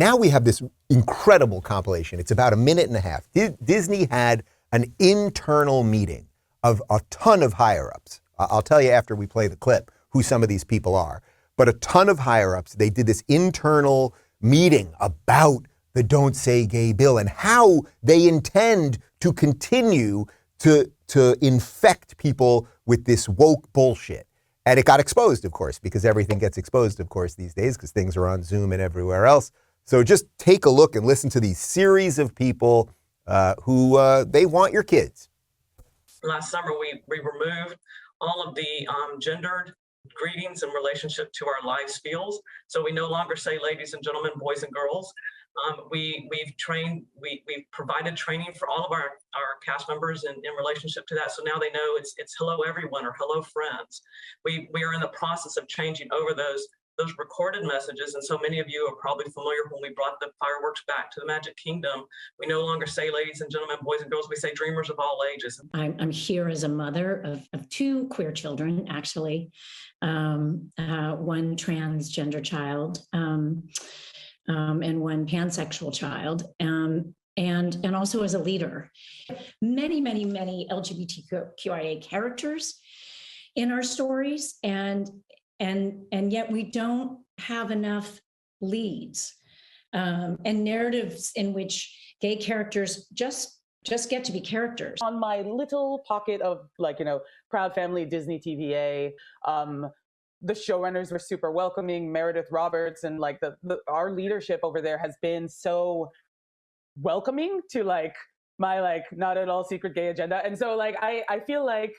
now we have this incredible compilation. It's about a minute and a half. Disney had an internal meeting of a ton of higher-ups. I'll tell you after we play the clip who some of these people are. But a ton of higher-ups, they did this internal meeting about the Don't Say Gay bill and how they intend to continue to infect people with this woke bullshit. And it got exposed, of course, because everything gets exposed, of course, these days, because things are on Zoom and everywhere else. So just take a look and listen to these series of people who they want your kids. Last summer, we removed all of the gendered greetings in relationship to our live spiels. So we no longer say ladies and gentlemen, boys and girls. We've provided training for all of our cast members in relationship to that. So now they know it's hello everyone or hello friends. We are in the process of changing over those recorded messages. And so many of you are probably familiar when we brought the fireworks back to the Magic Kingdom. We no longer say ladies and gentlemen, boys and girls. We say dreamers of all ages. I'm here as a mother of two queer children, actually, one transgender child and one pansexual child, and also as a leader. Many LGBTQIA characters in our stories, and yet we don't have enough leads and narratives in which gay characters just get to be characters. On my little pocket of proud family Disney TVA, the showrunners were super welcoming. Meredith Roberts and our leadership over there has been so welcoming to my not at all secret gay agenda. And so I feel like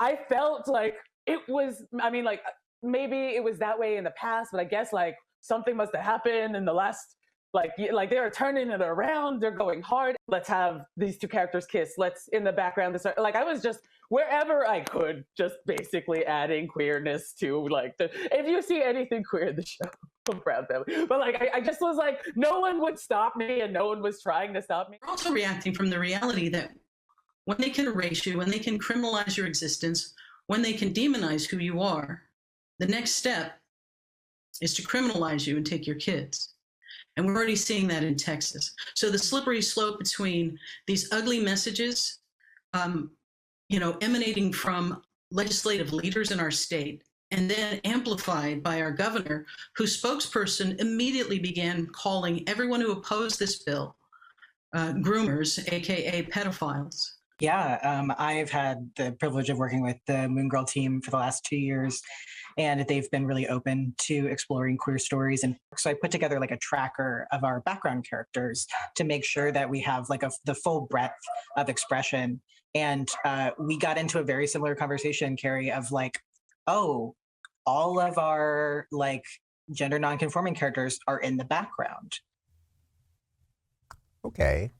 I felt like it was, maybe it was that way in the past, but I guess something must have happened in the last, they're turning it around. They're going hard. Let's have these two characters kiss. Let's in the background. I was just wherever I could, just basically adding queerness to if you see anything queer in the show, I'm proud family. But I just was no one would stop me and no one was trying to stop me. We're also reacting from the reality that when they can erase you, when they can criminalize your existence, when they can demonize who you are, the next step is to criminalize you and take your kids. And we're already seeing that in Texas. So the slippery slope between these ugly messages, emanating from legislative leaders in our state, and then amplified by our governor, whose spokesperson immediately began calling everyone who opposed this bill groomers, AKA pedophiles. Yeah, I've had the privilege of working with the Moon Girl team for the last 2 years, and they've been really open to exploring queer stories. And so I put together a tracker of our background characters to make sure that we have the full breadth of expression. And we got into a very similar conversation, Karey, of all of our gender nonconforming characters are in the background. Okay.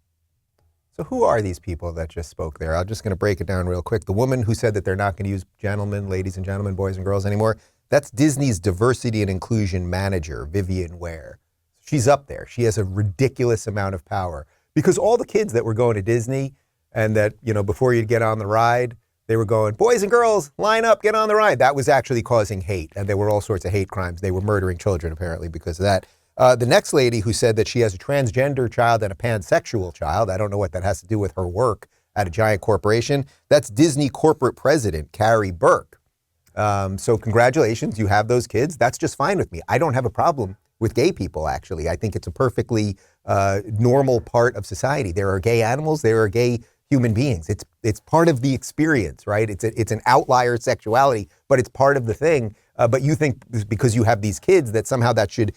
So who are these people that just spoke there? I'm just going to break it down real quick. The woman who said that they're not going to use gentlemen, ladies and gentlemen, boys and girls anymore, that's Disney's diversity and inclusion manager, Vivian Ware. She's up there. She has a ridiculous amount of power because all the kids that were going to Disney and that, before you'd get on the ride, they were going, boys and girls, line up, get on the ride. That was actually causing hate. And there were all sorts of hate crimes. They were murdering children, apparently, because of that. The next lady who said that she has a transgender child and a pansexual child, I don't know what that has to do with her work at a giant corporation. That's Disney corporate president, Karey Burke. So congratulations, you have those kids. That's just fine with me. I don't have a problem with gay people, actually. I think it's a perfectly normal part of society. There are gay animals, there are gay human beings. It's part of the experience, right? It's an outlier sexuality, but it's part of the thing. But you think because you have these kids that somehow that should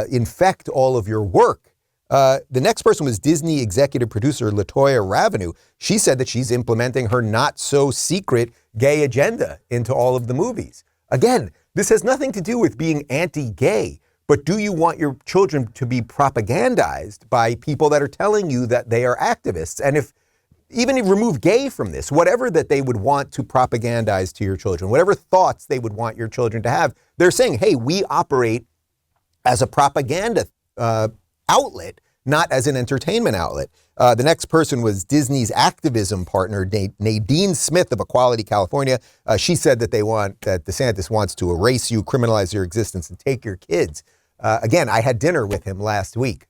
infect all of your work. The next person was Disney executive producer LaToya Ravenel. She said that she's implementing her not so secret gay agenda into all of the movies. Again, this has nothing to do with being anti-gay, but do you want your children to be propagandized by people that are telling you that they are activists? And even if you remove gay from this, whatever that they would want to propagandize to your children, whatever thoughts they would want your children to have, they're saying, hey, we operate as a propaganda outlet, not as an entertainment outlet. The next person was Disney's activism partner, Nadine Smith of Equality California. She said that that DeSantis wants to erase you, criminalize your existence, and take your kids. Again, I had dinner with him last week.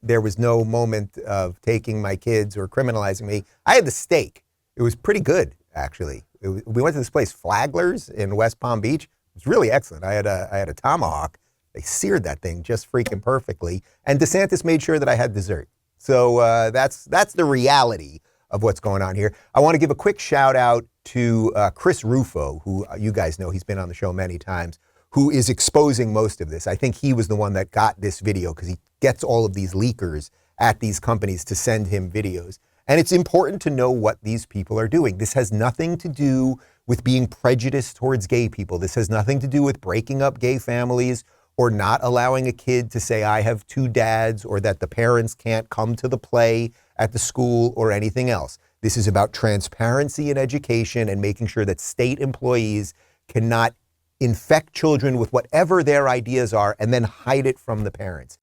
There was no moment of taking my kids or criminalizing me. I had the steak. It was pretty good, actually. We went to this place, Flagler's in West Palm Beach. It was really excellent. I had a tomahawk. They seared that thing just freaking perfectly. And DeSantis made sure that I had dessert. So that's the reality of what's going on here. I want to give a quick shout out to Chris Rufo, who you guys know, he's been on the show many times, who is exposing most of this. I think he was the one that got this video because he gets all of these leakers at these companies to send him videos. And it's important to know what these people are doing. This has nothing to do with being prejudiced towards gay people. This has nothing to do with breaking up gay families or not allowing a kid to say, I have two dads, or that the parents can't come to the play at the school or anything else. This is about transparency in education and making sure that state employees cannot infect children with whatever their ideas are and then hide it from the parents.